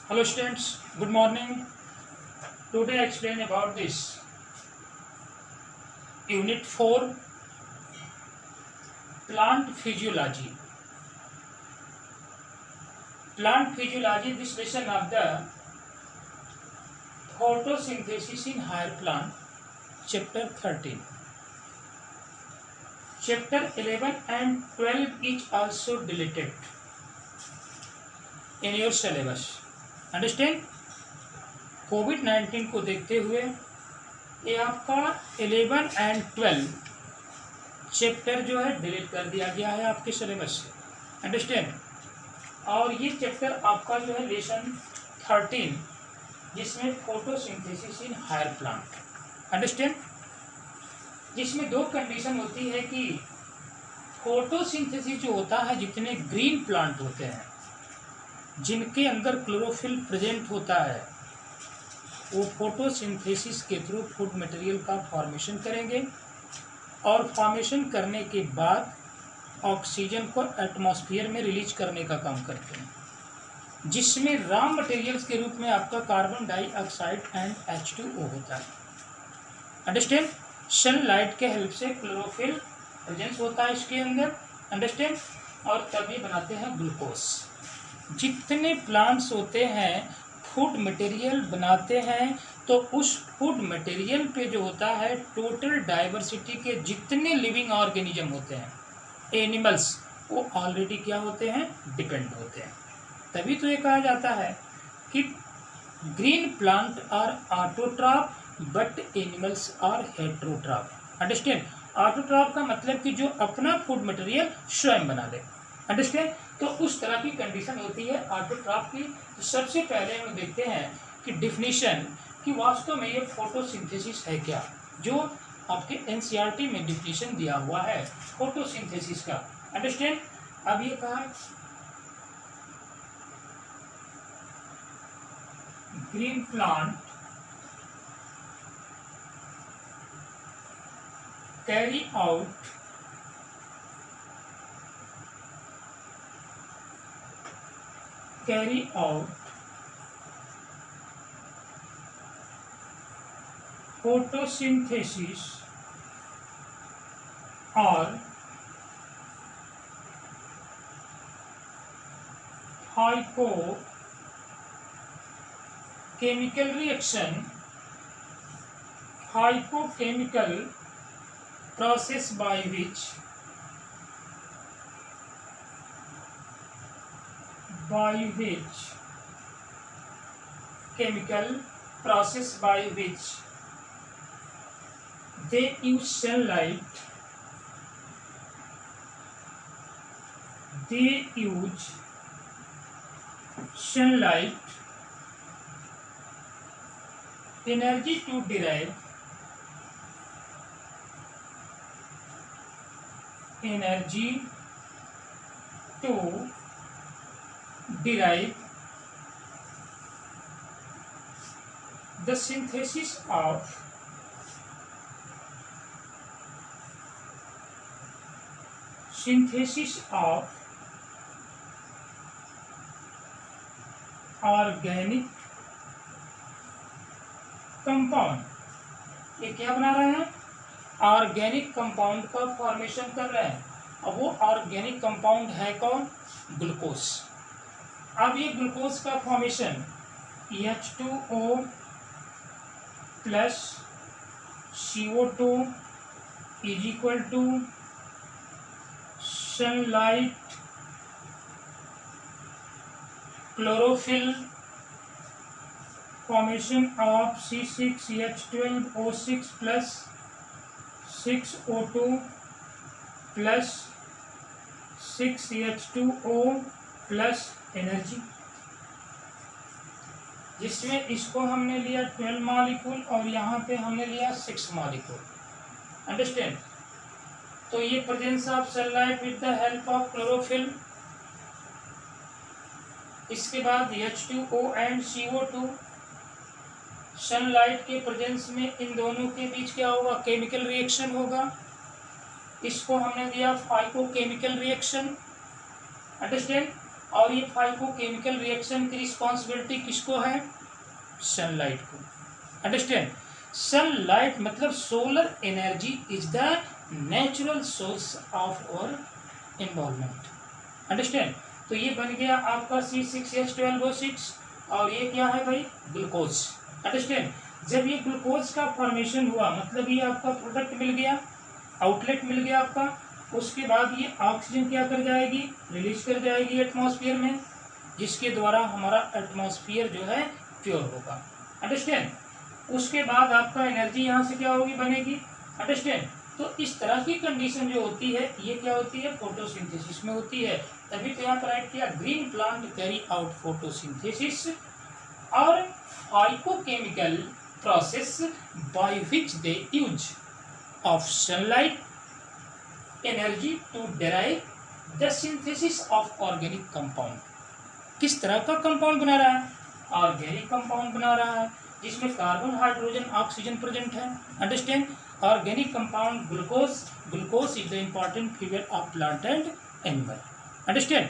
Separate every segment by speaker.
Speaker 1: Hello students, good morning. Today I explain about this Unit 4 Plant Physiology. Plant Physiology, this lesson of the Photosynthesis in Higher Plant, Chapter 13. Chapter 11 and 12 is also deleted in your syllabus. Understand? कोविड-19 को देखते हुए ये आपका 11 and 12 chapter जो है delete कर दिया गया है आपके सिलेबस से। अंडरस्टैंड? और ये चैप्टर आपका जो है लेसन 13 जिसमें photosynthesis in higher plant, understand, जिसमें दो कंडीशन होती है कि फोटोसिंथेसिस जो होता है, जितने ग्रीन प्लांट होते हैं जिनके अंदर क्लोरोफिल प्रेजेंट होता है, वो फोटोसिंथेसिस के थ्रू फूड मटेरियल का फॉर्मेशन करेंगे और फॉर्मेशन करने के बाद ऑक्सीजन को एटमॉस्फेयर में रिलीज करने का काम करते हैं, जिसमें रॉ मटेरियल्स के रूप में आपका कार्बन डाइऑक्साइड एंड H2O होता है। अंडरस्टैंड? सनलाइट के हेल्प से क्लोरोफिल प्रेजेंस होता है इसके अंदर, अंडरस्टैंड, और तभी बनाते हैं ग्लूकोज। जितने प्लांट्स होते हैं फूड मटेरियल बनाते हैं, तो उस फूड मटेरियल पे जो होता है टोटल डाइवर्सिटी के जितने लिविंग ऑर्गेनिज्म होते हैं, एनिमल्स, वो ऑलरेडी क्या होते हैं, डिपेंड होते हैं। तभी तो ये कहा जाता है कि green plant are autotroph but animals are heterotroph. Understand? Autotroph का मतलब कि जो अपना फूड मटेरियल स्वयं बना ले, अंडरस्टैंड। तो उस तरह की कंडीशन होती है ऑटोट्रॉफ की। तो सबसे पहले हम देखते हैं कि डिफिनीशन कि वास्तव में ये फोटोसिंथेसिस है क्या, जो आपके एनसीईआरटी में डिफिनीशन दिया हुआ है फोटोसिंथेसिस का, अंडरस्टैंड। अब ये कहा green plant carry out photosynthesis or hypochemical process by which chemical process by which they use sunlight, energy to derive the synthesis of organic compound. ये क्या बना रहे हैं, ऑर्गेनिक कंपाउंड का फॉर्मेशन कर रहे हैं। अब वो ऑर्गेनिक कंपाउंड है कौन, ग्लूकोज। अब ये ग्लूकोज का formation H2O plus CO2 is equal to sunlight, chlorophyll, formation of C6H12O6 plus 6O2 plus 6H2O plus energy, जिसमें इसको हमने लिया 12 मॉलिक्यूल और यहाँ पे हमने लिया 6 मॉलिक्यूल, अंडरस्टैंड। तो ये presence of sunlight with the help of chlorophyll, इसके बाद H2O एंड CO2, सनलाइट के प्रेजेंस में इन दोनों के बीच क्या होगा, केमिकल रिएक्शन होगा। इसको हमने दिया फाइकोकेमिकल रिएक्शन, अंडरस्टैंड। और ये फाइकोकेमिकल रिएक्शन की रिस्पॉन्सिबिलिटी किसको है? सनलाइट को। अंडरस्टैंड? सनलाइट मतलब solar energy is the natural source of our environment. Understand? तो ये बन गया आपका C6H12O6 और ये क्या है भाई? ग्लूकोज। अंडरस्टैंड? जब ये ग्लूकोज का फॉर्मेशन हुआ मतलब ये आपका प्रोडक्ट मिल गया, आउटलेट मिल गया आपका, उसके बाद ये ऑक्सीजन क्या कर जाएगी? रिलीज कर जाएगी एटमॉस्फेयर में, जिसके द्वारा हमारा एटमॉस्फेयर जो है प्योर होगा। अंडरस्टैंड? उसके बाद आपका एनर्जी यहाँ से क्या होगी? बनेगी। अंडरस्टैंड? तो इस तरह की कंडीशन जो होती है ये क्या होती है? फोटोसिंथेसिस में होती है। तभी तो यहाँ पर राइट किया, green plant carry out photosynthesis और phytochemical process by which they use of sunlight energy to derive the synthesis of organic compound. किस तरह का कंपाउंड बना रहा है? ऑर्गेनिक कंपाउंड बना रहा है जिसमें कार्बन, हाइड्रोजन, ऑक्सीजन प्रेजेंट है। Understand? Organic compound glucose, glucose is the important figure of plant and animal. Understand?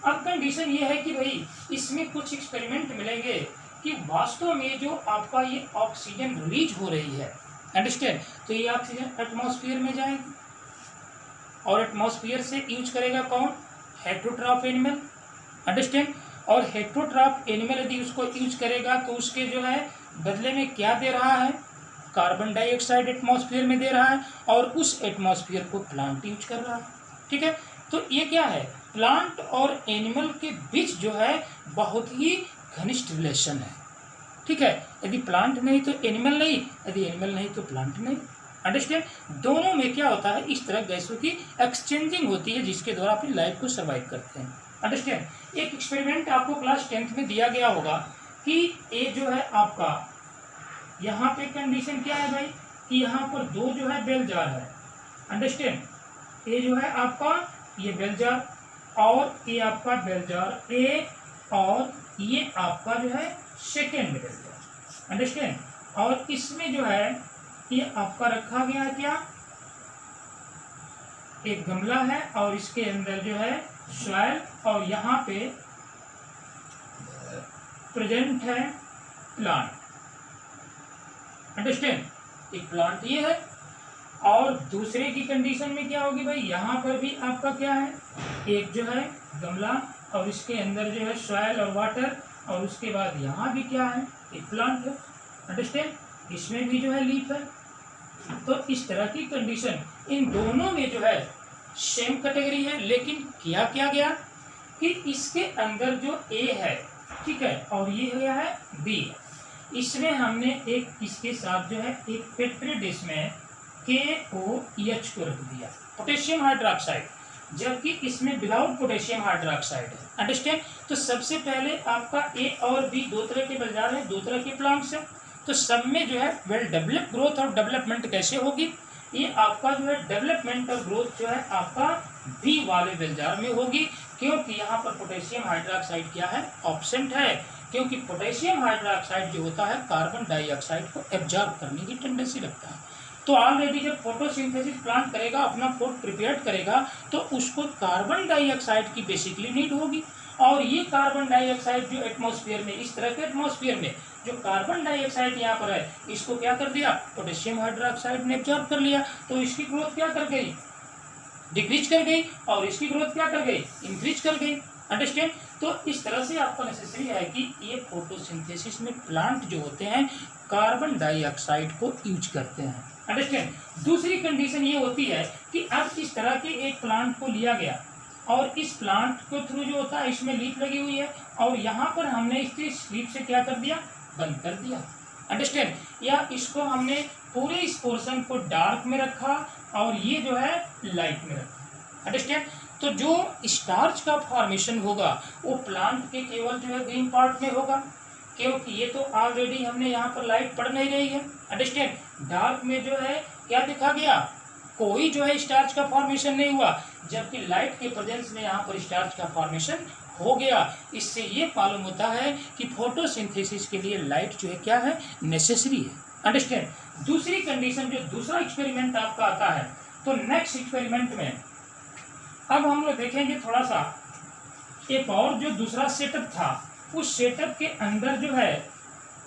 Speaker 1: अब कंडीशन ये है कि भाई इसमें कुछ एक्सपेरिमेंट मिलेंगे कि वास्तव में जो आपका ये ऑक्सीजन रिलीज हो रही है, अंडरस्टैंड, तो ये ऑक्सीजन एटमॉस्फेयर में जाएगी और एटमॉस्फेयर से यूज करेगा कौन? Heterotroph animal. अंडरस्टैंड? और हेट्रोट्रॉफ एनिमल यदि उसको यूज करेगा तो उसके जो है बदले में क्या दे रहा है? कार्बन डाइऑक्साइड एटमॉस्फेयर में दे रहा है और उस एटमॉस्फेयर को प्लांट यूज कर रहा है। ठीक है? तो ये क्या है? प्लांट और एनिमल के बीच जो है बहुत ही घनिष्ठ रिलेशन है। ठीक है? यदि प्लांट नहीं तो एनिमल नहीं, यदि एनिमल नहीं तो प्लांट नहीं। अंडरस्टैंड? दोनों में क्या होता है? इस तरह गैसों की एक्सचेंजिंग होती है जिसके द्वारा अपनी लाइफ को सर्वाइव करते हैं। अंडरस्टैंड? एक एक्सपेरिमेंट आपको क्लास 10th में दिया गया होगा कि ये जो है आपका यहाँ पे कंडीशन क्या है भाई कि यहाँ पर दो जो है बेल जार है। अंडरस्टैंड? ये जो है आपका ये बेल जार और ये आपका बेल जार ए और ये आपका जो है सेकेंड बेल जार। अंडरस्टैंड? और इसमें जो है ये आपका रखा गया है क्या? एक गमला है और इसके अंदर जो है सॉइल और यहाँ पे प्रेजेंट है प्लांट। अंडरस्टैंड? एक प्लांट ये है और दूसरे की कंडीशन में क्या होगी भाई? यहाँ पर भी आपका क्या है? एक जो है गमला और इसके अंदर जो है सॉइल और वाटर और उसके बाद यहाँ भी क्या है? एक प्लांट है। अंडरस्टैंड? इसमें भी जो है लीफ है। तो इस तरह की कंडीशन इन दोनों में जो है सेम कैटेगरी है, लेकिन किया क्या गया कि इसके अंदर जो ए है, ठीक है, और ये गया है बी, इसमें हमने एक इसके साथ जो है एक पेट्री डिश में KOH को रख दिया, पोटेशियम हाइड्रोक्साइड, जबकि इसमें विदाउट पोटेशियम हाइड्रोक्साइड है। अंडरस्टैंड? तो सबसे पहले आपका ए और बी दो तरह के बाजार है, दो तरह के प्लांट्स हैं। तो सब में जो है वेल डेवलप ग्रोथ और डेवलपमेंट कैसे होगी? ये आपका जो है डेवलपमेंट और ग्रोथ जो है आपका बी वाले बेलजार में होगी, क्योंकि यहाँ पर पोटेशियम हाइड्रोक्साइड क्या है? ऑब्सेंट है, क्योंकि पोटेशियम हाइड्रोक्साइड जो होता है कार्बन डाइऑक्साइड को एब्जॉर्ब करने की टेंडेंसी रखता है। तो ऑलरेडी जब फोटोसिंथेसिस प्लांट करेगा, अपना फूड प्रिपेयर करेगा, तो उसको कार्बन डाइऑक्साइड की बेसिकली नीड होगी। और ये कार्बन डाइऑक्साइड जो एटमॉस्फेयर में, इस तरह के एटमॉस्फेयर में जो कार्बन डाइऑक्साइड यहाँ पर है, इसको क्या कर दिया? पोटेशियम हाइड्रोक्साइड ने एब्जॉर्ब कर लिया, तो इसकी ग्रोथ क्या कर गई? डिक्रीज कर गई, और इसकी ग्रोथ क्या कर गई? इंक्रीज कर गई। अंडरस्टैंड? तो इस तरह से आपको नेसेसरी है कि ये फोटोसिंथेसिस में प्लांट जो होते हैं कार्बन डाइऑक्साइड को यूज करते हैं। अंडरस्टैंड? दूसरी कंडीशन ये होती है कि अब इस तरह के एक प्लांट को लिया गया और इस प्लांट को थ्रू जो होता है इसमें लीफ लगी हुई है और यहाँ पर हमने इसकी लीफ से क्या कर दिया? बंद कर दिया। अंडरस्टैंड? या इसको हमने पूरे इस पोर्शन को डार्क में रखा और ये जो है लाइट में रखा। अंडरस्टैंड? तो जो स्टार्च का फॉर्मेशन होगा वो प्लांट के केवल जो है ग्रीन पार्ट में होगा, क्योंकि ये तो ऑलरेडी हमने यहाँ पर लाइट पड़ नहीं रही है। अंडरस्टैंड? डार्क में जो है क्या देखा गया? कोई जो है स्टार्च का फॉर्मेशन नहीं हुआ, जबकि लाइट के प्रेजेंस में यहाँ पर स्टार्च का फॉर्मेशन हो गया। इससे ये मालूम होता है कि फोटोसिंथेसिस के लिए लाइट जो है क्या है? नेसेसरी है। अंडरस्टैंड? दूसरी कंडीशन जो दूसरा एक्सपेरिमेंट आपका आता है, तो नेक्स्ट एक्सपेरिमेंट में अब हम लोग देखेंगे थोड़ा सा एक और जो दूसरा सेटअप था, उस सेटअप के अंदर जो है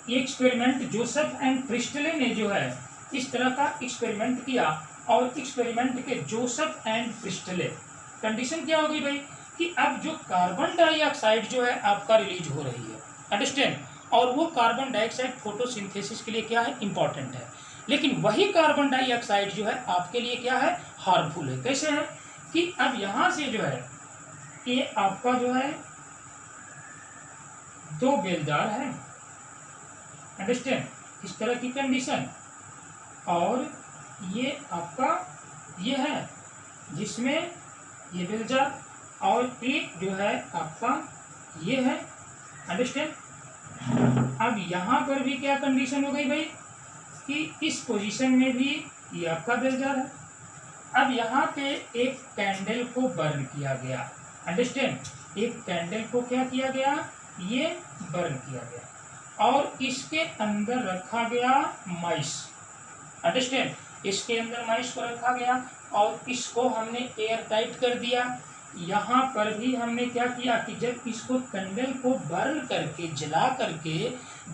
Speaker 1: ये एक्सपेरिमेंट जोसेफ एंड प्रिस्टले ने जो है इस तरह का एक्सपेरिमेंट किया, और एक्सपेरिमेंट के जोसेफ एंड प्रिस्टले कंडीशन क्या होगी भाई कि अब जो कार्बन डाइऑक्साइड जो है आपका रिलीज हो रही है, अंडरस्टैंड, और वो कार्बन डाइऑक्साइड फोटोसिंथेसिस के लिए क्या है, इंपॉर्टेंट है, लेकिन वही कार्बन डाइऑक्साइड जो है आपके लिए क्या है, हार्मफुल है। कैसे है कि अब यहाँ से जो है ये आपका जो है दो बेलदार है, अंडरस्टैंड, इस तरह की कंडीशन, और ये आपका ये है जिसमें ये बेलदार, और एक जो है आपका ये है, अंडरस्टैंड। अब यहाँ पर भी क्या कंडीशन हो गई भाई कि इस पोजीशन में भी ये आपका बेलदार है। अब यहाँ पे एक कैंडल को बर्न किया गया, अंडरस्टैंड, एक कैंडल को क्या किया गया, ये बर्न किया गया, और इसके अंदर रखा गया माइस, अंडरस्टैंड, इसके अंदर माइस को रखा गया और इसको हमने एयर टाइट कर दिया। यहाँ पर भी हमने क्या किया कि जब इसको कैंडल को बर्न करके जला करके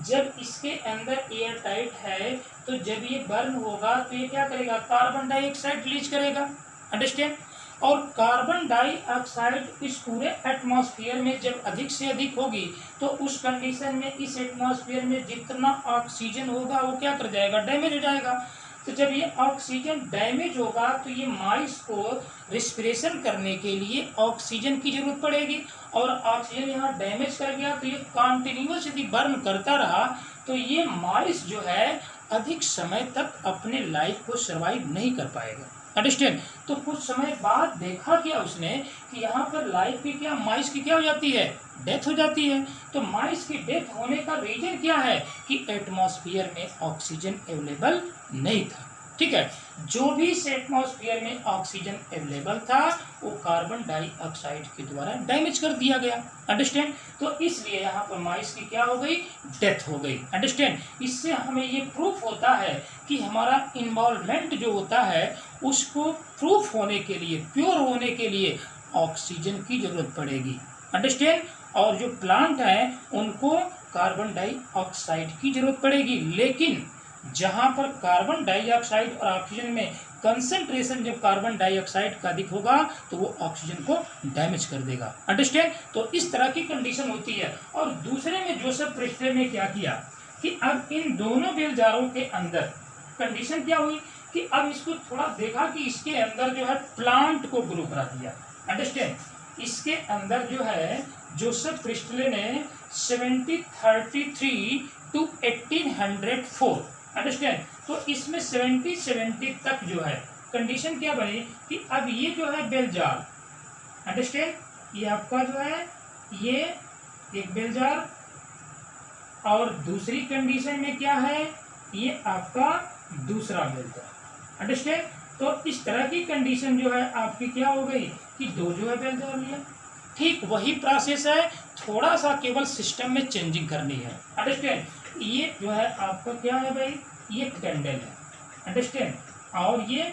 Speaker 1: जब इसके अंदर एयर टाइट है तो जब ये बर्न होगा तो ये क्या करेगा, कार्बन डाइऑक्साइड रिलीज करेगा, अंडरस्टैंड, और कार्बन डाइऑक्साइड इस पूरे एटमॉस्फेयर में जब अधिक से अधिक होगी तो उस कंडीशन में इस एटमॉस्फेयर में जितना ऑक्सीजन होगा वो क्या कर जाएगा, डैमेज हो जाएगा। तो जब ये ऑक्सीजन डैमेज होगा तो ये माइस को रिस्पिरेशन करने के लिए ऑक्सीजन की जरूरत पड़ेगी, और ऑक्सीजन यहाँ डैमेज कर गया तो ये कॉन्टिन्यूस यदि बर्न करता रहा तो ये माइस जो है अधिक समय तक अपने लाइफ को सर्वाइव नहीं कर पाएगा, अंडरस्टैंड। तो कुछ समय बाद देखा क्या उसने कि यहाँ पर लाइफ की क्या, माइस की क्या हो जाती है, डेथ हो जाती है। तो माइस की डेथ होने का रीजन क्या है कि एटमॉस्फेयर में ऑक्सीजन अवेलेबल नहीं था, ठीक है। जो भी इस एटमॉस्फेयर में ऑक्सीजन अवेलेबल था वो कार्बन डाइऑक्साइड के द्वारा डैमेज कर दिया गया, अंडरस्टैंड। तो इसलिए यहाँ पर माइस की क्या हो गई, डेथ हो गई, अंडरस्टैंड। इससे हमें ये प्रूफ होता है कि हमारा इन्वॉल्वमेंट जो होता है उसको प्रूफ होने के लिए, प्योर होने के लिए ऑक्सीजन की जरूरत पड़ेगी, अंडरस्टैंड। और जो प्लांट हैं उनको कार्बन डाइऑक्साइड की जरूरत पड़ेगी, लेकिन जहां पर कार्बन डाइऑक्साइड और ऑक्सीजन में कंसंट्रेशन जब कार्बन डाइऑक्साइड का अधिक होगा तो वो ऑक्सीजन को डैमेज कर देगा, अंडरस्टैंड। तो इस तरह की कंडीशन होती है। और दूसरे में जोसेफ प्रिस्टले ने क्या किया कि अब इन दोनों बेलजारों के अंदर कंडीशन क्या हुई कि अब इसको थोड़ा देखा कि इसके अंदर जो है प्लांट को ग्रो करा दिया, अंडरस्टैंड। इसके अंदर जो है जोसेफ प्रिस्टले ने 1733 to 1804, अंडरस्टैंड। तो इसमें 70 तक जो है कंडीशन क्या बनी कि अब ये जो है बेलजार, अंडरस्टैंड, ये आपका जो है ये एक बेलजार, और दूसरी कंडीशन में क्या है, ये आपका दूसरा बेलजार, अंडरस्टैंड। तो इस तरह की कंडीशन जो है आपकी क्या हो गई कि दो जो है बेलजार लिया। ठीक वही प्रोसेस है, थोड़ा सा केवल सिस्टम में चेंजिंग करनी है, अंडरस्टैंड। ये जो है आपका क्या है भाई, ये कैंडल है, अंडरस्टैंड, और ये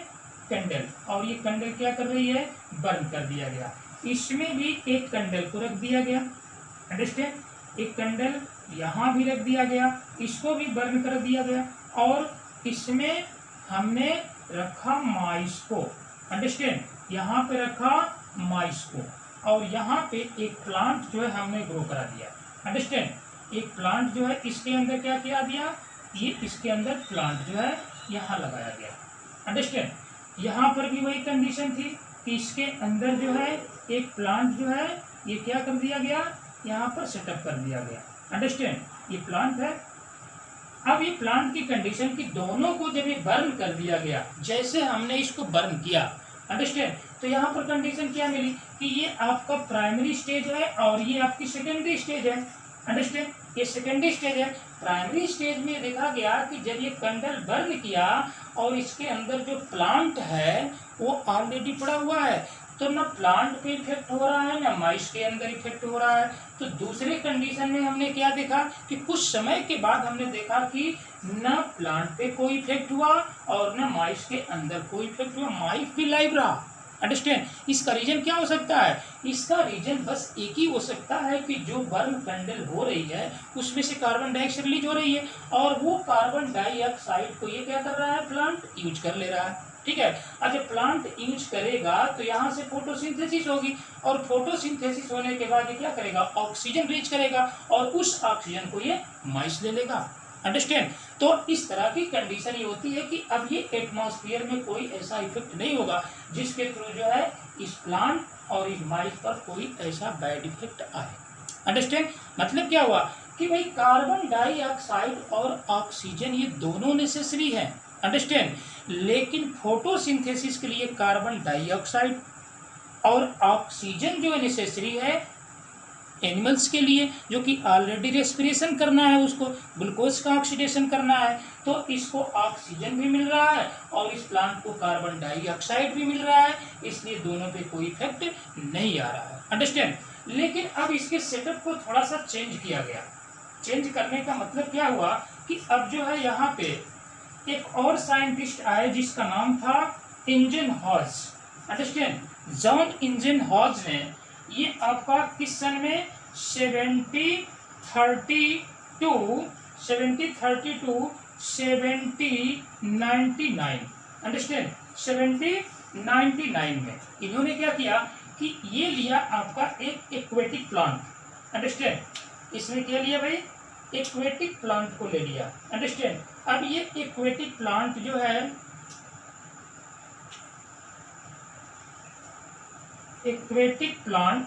Speaker 1: कैंडल, और ये कैंडल क्या कर रही है, बर्न कर दिया गया। इसमें भी एक कैंडल को रख दिया गया, अंडरस्टैंड, एक कैंडल यहाँ भी रख दिया गया, इसको भी बर्न कर दिया गया, और इसमें हमने रखा माइस को, अंडरस्टैंड, यहाँ पे रखा माइस को, और यहाँ पे एक प्लांट जो है हमने ग्रो करा दिया, अंडरस्टैंड। एक प्लांट जो है इसके अंदर क्या किया दिया, ये इसके अंदर प्लांट जो है यहाँ लगाया गया, अंडरस्टैंड। यहाँ पर भी वही कंडीशन थी कि इसके अंदर जो है एक प्लांट जो है ये क्या कर दिया गया, यहाँ पर सेटअप कर दिया गया, अंडरस्टैंड। ये प्लांट है। अब ये प्लांट की कंडीशन कि दोनों को जब ये बर्न कर दिया गया, जैसे हमने इसको बर्न किया, अंडरस्टैंड, तो यहाँ पर कंडीशन क्या मिली कि ये आपका प्राइमरी स्टेज है और ये आपकी सेकेंडरी स्टेज है, अंडरस्टैंड। ये सेकेंडरी स्टेज है। प्राइमरी स्टेज में देखा गया कि जब ये कैंडल बर्न किया और इसके अंदर जो प्लांट है वो ऑलरेडी पड़ा हुआ है, तो ना प्लांट पे इफेक्ट हो रहा है ना माइस के अंदर इफेक्ट हो रहा है। तो दूसरे कंडीशन में हमने क्या देखा कि कुछ समय के बाद हमने देखा कि न प्लांट पे कोई इफेक्ट हुआ और न माइस के अंदर कोई इफेक्ट हुआ, माइस भी लाइव रहा, अंडरस्टैंड। इसका रीजन क्या हो सकता है? इसका रीजन बस एक ही हो सकता है कि जो बर्न कैंडल हो रही है उसमें से कार्बन डाइऑक्साइड रिलीज हो रही है, और वो कार्बन डाइऑक्साइड को ये क्या कर रहा है, प्लांट यूज कर ले रहा है। ठीक है। अब जब प्लांट यूज करेगा तो यहाँ से फोटोसिंथेसिस होगी, और फोटोसिंथेसिस होने के बाद ये क्या करेगा, ऑक्सीजन रिलीज करेगा, और उस ऑक्सीजन को ये माइस ले लेगा। अंडरस्टैंड। तो इस तरह की कंडीशन ये होती है कि अब ये एटमॉस्फेयर में कोई ऐसा इफेक्ट नहीं होगा जिसके थ्रू जो है इस प्लांट और इस माइस पर कोई ऐसा बैड इफेक्ट आए। अंडरस्टैंड। मतलब क्या हुआ कि भाई कार्बन डाइऑक्साइड और ऑक्सीजन ये दोनों नेसेसरी है। अंडरस्टैंड। लेकिन फोटोसिंथेसिस के लिए कार्बन डाइऑक्साइड और ऑक्सीजन जो नेसेसरी है एनिमल्स के लिए, जो कि ऑलरेडी रेस्पिरेशन करना है, उसको ग्लूकोज का ऑक्सीडेशन करना है, तो इसको ऑक्सीजन भी मिल रहा है और इस प्लांट को कार्बन डाइऑक्साइड भी मिल रहा है, इसलिए दोनों पे कोई इफेक्ट नहीं आ रहा है। अंडरस्टैंड। लेकिन अब इसके सेटअप को थोड़ा सा चेंज किया गया। चेंज करने का मतलब क्या हुआ कि अब जो है यहाँ पे एक और साइंटिस्ट आए जिसका नाम था इंजनहॉर्स। अंडरस्टैंड। जॉन इंजनहॉर्स ने ये आपका किस सन में 7032 7099 अंडरस्टैंड 7099 में इन्होंने क्या किया कि ये लिया आपका एक एक्वेटिक प्लांट। अंडरस्टैंड। इसमें क्या लिया भाई, एक्वेटिक प्लांट को ले लिया। अंडरस्टैंड। अब ये एक्वेटिक प्लांट जो है एक्वेटिक प्लांट,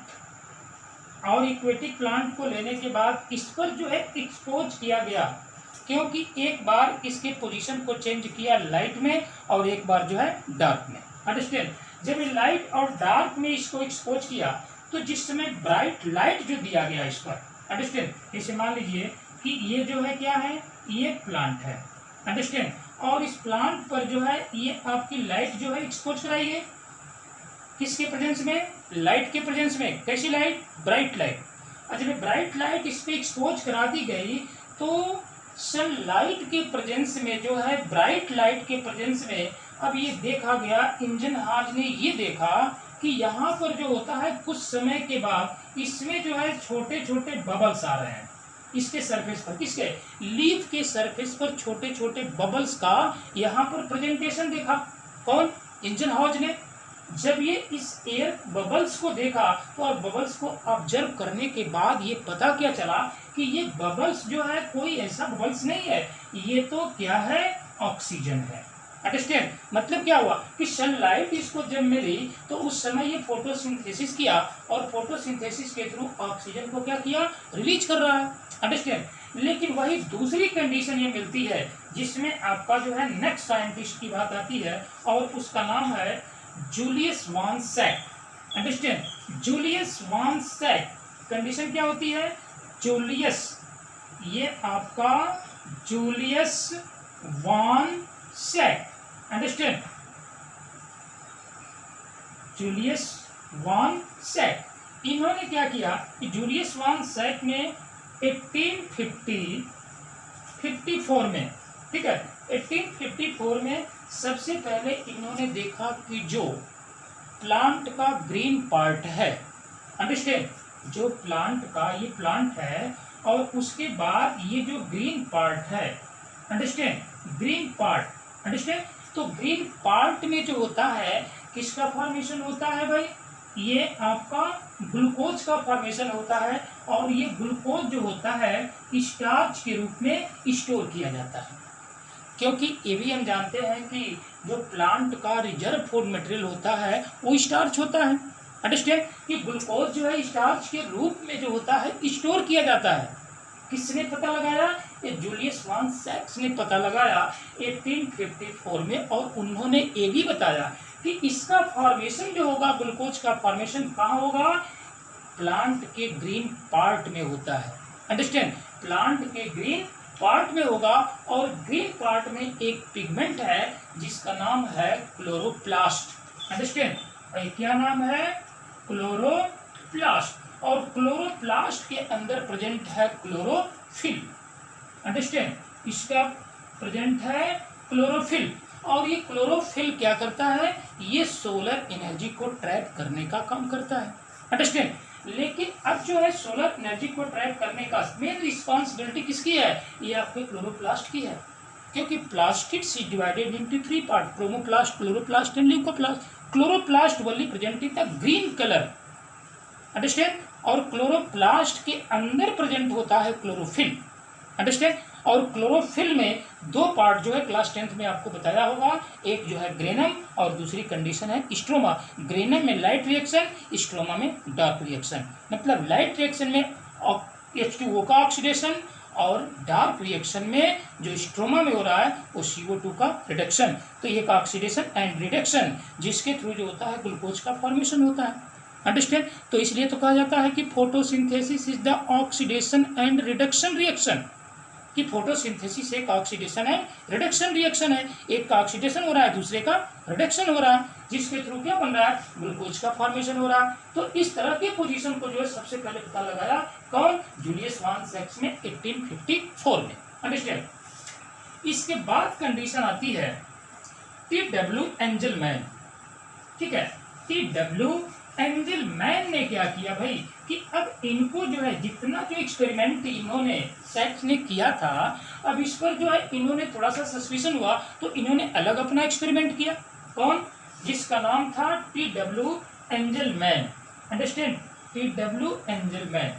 Speaker 1: और एक्वेटिक प्लांट को लेने के बाद इस पर जो है एक्सपोज किया गया, क्योंकि एक बार इसके पोजीशन को चेंज किया लाइट में और एक बार जो है डार्क में। अंडरस्टैंड। जब ये लाइट और डार्क में इसको एक्सपोज किया तो जिस समय ब्राइट लाइट जो दिया गया इस पर, अंडरस्टैंड, जैसे मान लीजिए कि ये जो है क्या है, ये प्लांट है। अंडरस्टैंड। और इस प्लांट पर जो है ये आपकी लाइट जो है एक्सपोज कराई है किसके प्रेजेंस में, लाइट के प्रेजेंस में। कैसी लाइट, ब्राइट लाइट। अच्छा, जब ब्राइट लाइट इस पे एक्सपोज करा दी गई तो सनलाइट के प्रेजेंस में जो है, ब्राइट लाइट के प्रेजेंस में अब ये देखा गया, इंजनहॉर्स ने ये देखा कि यहाँ पर जो होता है कुछ समय के बाद इसमें जो है छोटे छोटे बबल्स आ रहे हैं इसके सरफेस पर, किसके, लीफ के सरफेस पर छोटे छोटे बबल्स का यहाँ पर प्रेजेंटेशन देखा। कौन, इंजनहॉर्स ने। जब ये इस एयर बबल्स को देखा तो और बबल्स को ऑब्जर्व करने के बाद ये पता क्या चला कि ये बबल्स जो है कोई ऐसा बबल्स नहीं है, ये तो क्या है, ऑक्सीजन है। अंडरस्टैंड। मतलब क्या हुआ कि सनलाइट इसको जब मिली तो उस समय ये फोटोसिंथेसिस किया और फोटोसिंथेसिस के थ्रू ऑक्सीजन को क्या किया, रिलीज कर रहा है। अंडरस्टैंड। लेकिन वही दूसरी कंडीशन ये मिलती है जिसमें आपका जो है नेक्स्ट साइंटिस्ट की बात आती है और उसका नाम है जूलियस वान सैक। अंडरस्टैंड। जूलियस वान सैक। कंडीशन क्या होती है, जूलियस, ये आपका जूलियस वान सैक। अंडरस्टैंड। जूलियस वान सैक। इन्होंने क्या किया कि जूलियस वान सैक ने 1854 में, ठीक है, 1854 में सबसे पहले इन्होंने देखा कि जो प्लांट का ग्रीन पार्ट है, अंडरस्टैंड, जो प्लांट का ये प्लांट है और उसके बाद ये जो ग्रीन पार्ट है, अंडरस्टैंड, ग्रीन पार्ट, अंडरस्टैंड। तो ग्रीन पार्ट में जो होता है किसका फॉर्मेशन होता है भाई, ये आपका ग्लूकोज का फॉर्मेशन होता है, और ये ग्लूकोज जो होता है स्टार्च के रूप में स्टोर किया जाता है। क्योंकि ये भी हम जानते हैं कि जो प्लांट का रिजर्व फूड मटेरियल होता है वो स्टार्च होता है। अंडरस्टैंड। कि ग्लूकोज जो है स्टार्च के रूप में जो होता है स्टोर किया जाता है। किसने पता लगाया, ये जूलियस वान सैक्स ने पता लगाया 1854 में, और उन्होंने ये भी बताया कि इसका फॉर्मेशन जो होगा, ग्लूकोज का फॉर्मेशन कहाँ होगा, प्लांट के ग्रीन पार्ट में होता है। अंडरस्टैंड। प्लांट के ग्रीन पार्ट में होगा, और ग्रीन पार्ट में एक पिगमेंट है जिसका नाम है क्लोरोप्लास्ट। अंडरस्टैंड। और क्या नाम है, क्लोरोप्लास्ट। और क्लोरोप्लास्ट के अंदर प्रेजेंट है क्लोरोफिल। अंडरस्टैंड। इसका प्रेजेंट है क्लोरोफिल। और ये क्लोरोफिल क्या करता है, ये सोलर एनर्जी को ट्रैप करने का काम करता है, अंडरस्टैंड। लेकिन अब जो है सोलर एनर्जी को ट्रैप करने का मेन रिस्पॉन्सिबिलिटी किसकी है, ये आपके क्लोरोप्लास्ट की है, क्योंकि plastids is divided into 3 part, chromoplast, chloroplast and leucoplast. Chloroplast only present in the green colour, understand, और क्लोरोप्लास्ट के अंदर प्रेजेंट होता है क्लोरोफिल, अंडरस्टैंड। और क्लोरोफिल में दो पार्ट जो है क्लास 10th में आपको बताया होगा, एक जो है ग्रेनम और दूसरी कंडीशन है स्ट्रोमा। ग्रेनम में लाइट रिएक्शन, स्ट्रोमा में डार्क रिएक्शन। मतलब लाइट रिएक्शन में H2O का ऑक्सीडेशन और डार्क रिएक्शन में जो स्ट्रोमा में हो रहा है वो CO2 का रिडक्शन। तो एक ऑक्सीडेशन एंड रिडक्शन जिसके थ्रू जो होता है ग्लूकोज का फॉर्मेशन होता है, अंडरस्टैंड। तो इसलिए तो कहा जाता है कि photosynthesis is the oxidation and reduction reaction, कि फोटोसिंथेसिस एक ऑक्सीडेशन है रिडक्शन रिएक्शन है, एक का ऑक्सीडेशन हो रहा है दूसरे का रिडक्शन हो रहा है, जिसके थ्रू क्या बन रहा है, ग्लूकोज का फॉर्मेशन हो रहा है। तो इस तरह के पोजीशन को जो है सबसे पहले पता लगाया कौन, जूलियस वान सैक्स में 1854 में, अंडरस्टैंड। इसके बाद कंडीशन आती है T.W. एंजलमैन, ठीक है। T.W. एंजलमैन ने क्या किया भाई कि अब इनको जो है जितना जो एक्सपेरिमेंट इन्होंने सैक्स ने किया था, अब इस पर जो है इन्होंने थोड़ा सा सस्पिशन हुआ तो इन्होंने अलग अपना एक्सपेरिमेंट किया, कौन, जिसका नाम था T.W. Angelman, understand. T.W. Angelman,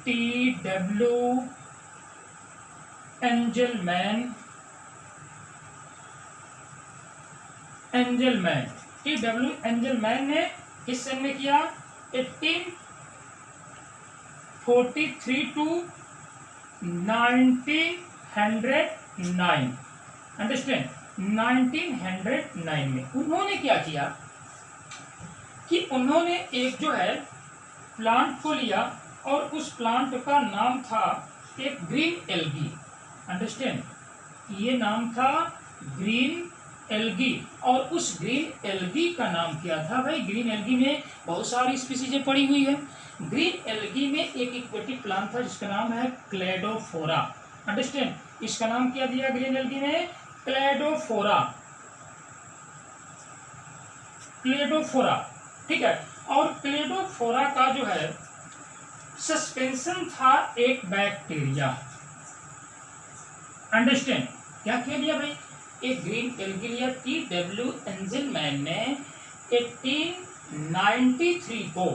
Speaker 1: T.W. Angelman, Angelman, T.W. Angelman ने किस सन में किया, 1843 टू 1909, अंडरस्टैंड। 1909 में उन्होंने क्या किया कि उन्होंने एक जो है प्लांट को लिया और उस प्लांट का नाम था एक ग्रीन एल्गी, अंडरस्टैंड, ये नाम था ग्रीन एल्गी। और उस ग्रीन एल्गी का नाम क्या था भाई, ग्रीन एल्गी में बहुत सारी स्पीसीज पड़ी हुई है। ग्रीन एल्गी में एक एक्वेटिक प्लांट था जिसका नाम है क्लेडोफोरा, अंडरस्टैंड। इसका नाम क्या दिया ग्रीन एल्गी में, क्लेडोफोरा, क्लेडोफोरा, ठीक है। और क्लेडोफोरा का जो है सस्पेंशन था एक बैक्टीरिया, अंडरस्टैंड। क्या किया लिया भाई, एक ग्रीन एल्गी लिया। T.W. एंजलमैन ने 1893 को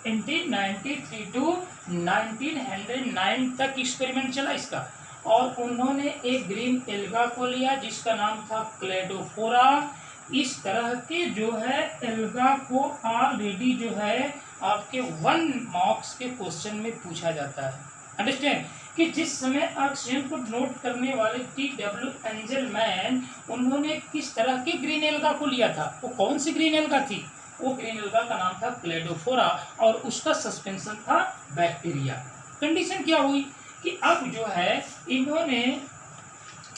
Speaker 1: 1893 टू 1909 तक एक्सपेरिमेंट चला इसका, और उन्होंने एक ग्रीन एल्गा को लिया जिसका नाम था क्लेडोफोरा। इस तरह के जो है एल्गा को ऑलरेडी जो है आपके 1 मार्क्स के क्वेश्चन में पूछा जाता है, अंडरस्टैंड, कि जिस समय ऑक्सीजन को नोट करने वाले T.W. एंजलमैन उन्होंने किस तरह के ग्रीन एल्गा को लिया था, वो कौन सी ग्रीन एल्गा थी, वो ग्रीन एल्गा का नाम था क्लेडोफोरा और उसका सस्पेंशन था बैक्टीरिया। कंडीशन क्या हुई कि अब जो है इन्होंने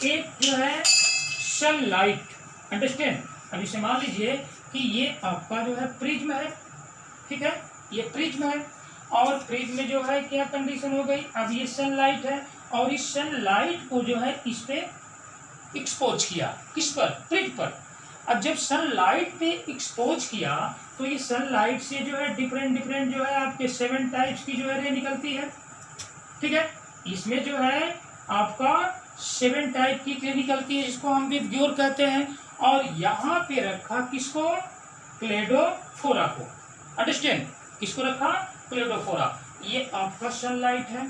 Speaker 1: एक जो है सनलाइट, अंडरस्टैंड। अब इसे मान लीजिए कि ये आपका जो है प्रिज्म है, ठीक है, ये प्रिज्म है और प्रिज्म में जो है क्या कंडीशन हो गई, अब ये सनलाइट है और इस सनलाइट को जो है इस पे एक्सपोज किया, किस पर, प्रिज्म पर। अब जब सनलाइट पे एक्सपोज किया तो ये सनलाइट से जो है डिफरेंट जो है आपके 7 टाइप्स की जो है रे निकलती है, ठीक है। इसमें जो है आपका 7 टाइप की रे निकलती है जिसको हम विबग्योर कहते हैं, और यहाँ पे रखा किसको, क्लेडोफोरा को, अंडरस्टैंड, किसको रखा, क्लेडोफोरा। ये आपका सनलाइट है,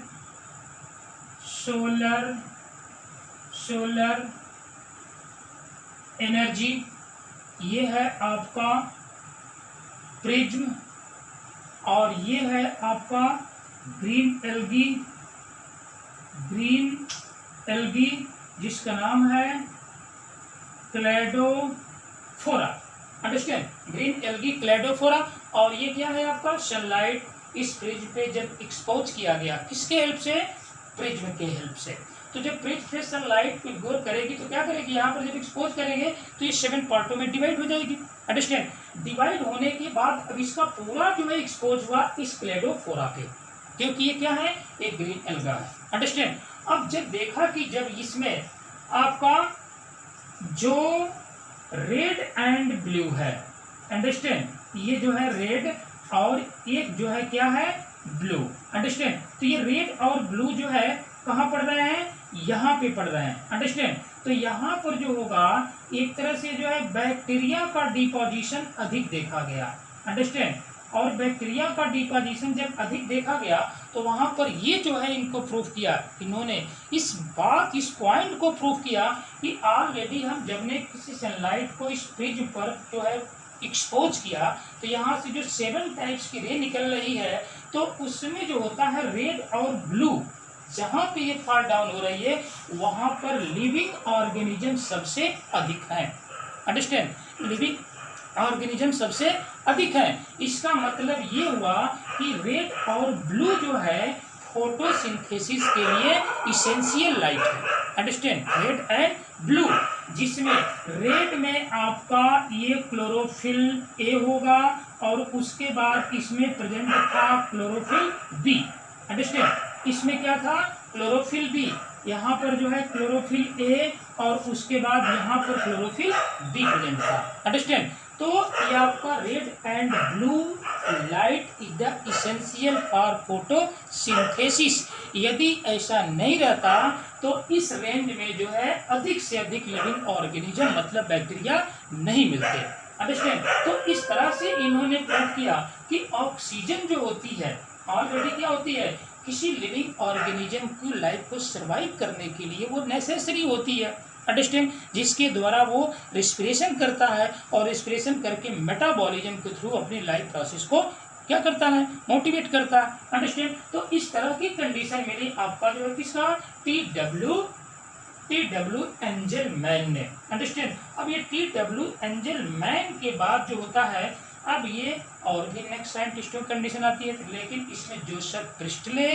Speaker 1: सोलर एनर्जी, ये है आपका प्रिज्म, और ये है आपका ग्रीन एल्गी जिसका नाम है Cladophora, understand, green algae Cladophora. और ये क्या है आपका सनलाइट, इस प्रिज्म पे जब एक्सपोज किया गया, किसके हेल्प से, प्रिज्म के हेल्प से। तो जब प्रिज्म पे सनलाइट को इग्नोर करेगी तो क्या करेगी, यहाँ पर जब एक्सपोज करेंगे तो ये 7 पार्टों में डिवाइड हो जाएगी, अंडरस्टैंड। डिवाइड होने के बाद अब इसका पूरा जो है एक्सपोज हुआ इस क्लेडोफोरा पे, क्योंकि ये क्या है, एक ग्रीन एल्गा है, अंडरस्टैंड। अब जब देखा कि जब इसमें आपका जो रेड एंड ब्लू है, अंडरस्टैंड, ये जो है रेड और एक जो है क्या है ब्लू, अंडरस्टैंड। तो ये रेड और ब्लू जो है कहाँ पढ़ रहे हैं, यहाँ पे पढ़ रहे हैं, अंडरस्टैंड। तो यहाँ पर जो होगा एक तरह से जो है बैक्टीरिया का डिपोजिशन अधिक देखा गया, अंडरस्टैंड। और बैक्टीरिया का डिपोजिशन जब अधिक देखा गया तो वहां पर ये जो है इनको प्रूफ किया, इन्होंने इस पॉइंट को प्रूफ किया कि ऑलरेडी हम जब ने किसी सनलाइट को इस प्रिज्म पर जो है एक्सपोज किया तो यहाँ से जो 7 टाइप्स की रे निकल रही है, तो उसमें जो होता है रेड और ब्लू, जहाँ पे ये फॉल डाउन हो रही है वहां पर लिविंग ऑर्गेनिज्म सबसे अधिक है, अंडरस्टैंड, लिविंग ऑर्गेनिज्म सबसे अधिक है। इसका मतलब ये हुआ कि रेड और ब्लू जो है फोटोसिंथेसिस के लिए इसेंशियल लाइट है, अंडरस्टैंड, रेड एंड ब्लू, जिसमें रेड में आपका ये क्लोरोफिल ए होगा और उसके बाद इसमें प्रेजेंट था क्लोरोफिल बी, अंडरस्टैंड, इसमें क्या था क्लोरोफिल बी, यहाँ पर जो है क्लोरोफिल ए और उसके बाद यहाँ पर क्लोरोफिल बी प्रेजेंट था, अंडरस्टैंड। तो ये आपका red and blue light is the essential for photosynthesis. यदि ऐसा नहीं रहता तो इस रेंज में जो है अधिक से अधिक लिविंग ऑर्गेनिज्म मतलब बैक्टीरिया नहीं मिलते, अंडरस्टैंड। तो इस तरह से इन्होंने प्रूव किया कि ऑक्सीजन जो होती है ऑलरेडी क्या होती है, किसी लिविंग ऑर्गेनिज्म की लाइफ को सर्वाइव करने के लिए वो नेसेसरी होती है, अंडरस्टैंड, जिसके द्वारा वो रिस्पिरेशन करता है और रिस्पिरेशन करके मेटाबॉलिज्म के थ्रू अपनी लाइफ प्रोसेस को क्या करता है, मोटिवेट करता है, अंडरस्टैंड। तो इस तरह की कंडीशन मिली आपका जो है किसका, टी.डब्ल्यू. एंजलमैन ने, अंडरस्टैंड। अब ये टी.डब्ल्यू. एंजलमैन के बाद जो होता है, अब ये और भी नेक्स्ट साइंटिस्टों की कंडीशन आती है, लेकिन इसमें जोसेफ प्रिस्टले,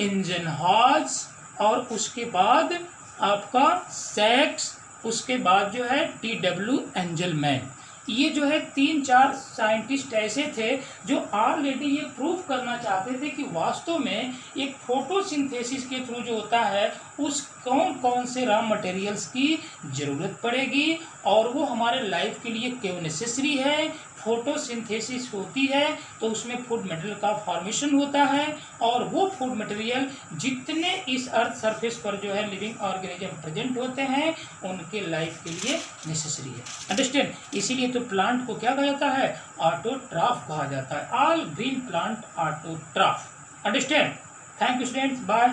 Speaker 1: इंजनहॉज और उसके बाद आपका सैक्स, उसके बाद जो है टी.डब्ल्यू. एंजलमैन, ये जो है 3-4 साइंटिस्ट ऐसे थे जो ऑलरेडी ये प्रूफ करना चाहते थे कि वास्तव में एक फोटोसिंथेसिस के थ्रू जो होता है उस कौन कौन से रॉ मटेरियल्स की ज़रूरत पड़ेगी और वो हमारे लाइफ के लिए क्यों नेसेसरी है। फोटोसिंथेसिस होती है तो उसमें फूड मटेरियल का फॉर्मेशन होता है और वो फूड मटेरियल जितने इस अर्थ सरफेस पर जो है लिविंग ऑर्गेनिज्म प्रेजेंट होते हैं उनके लाइफ के लिए नेसेसरी है, अंडरस्टैंड। इसीलिए तो प्लांट को क्या कहा जाता है, ऑटोट्रॉफ कहा जाता है। All green plant autotroph, understand. Thank you students, bye.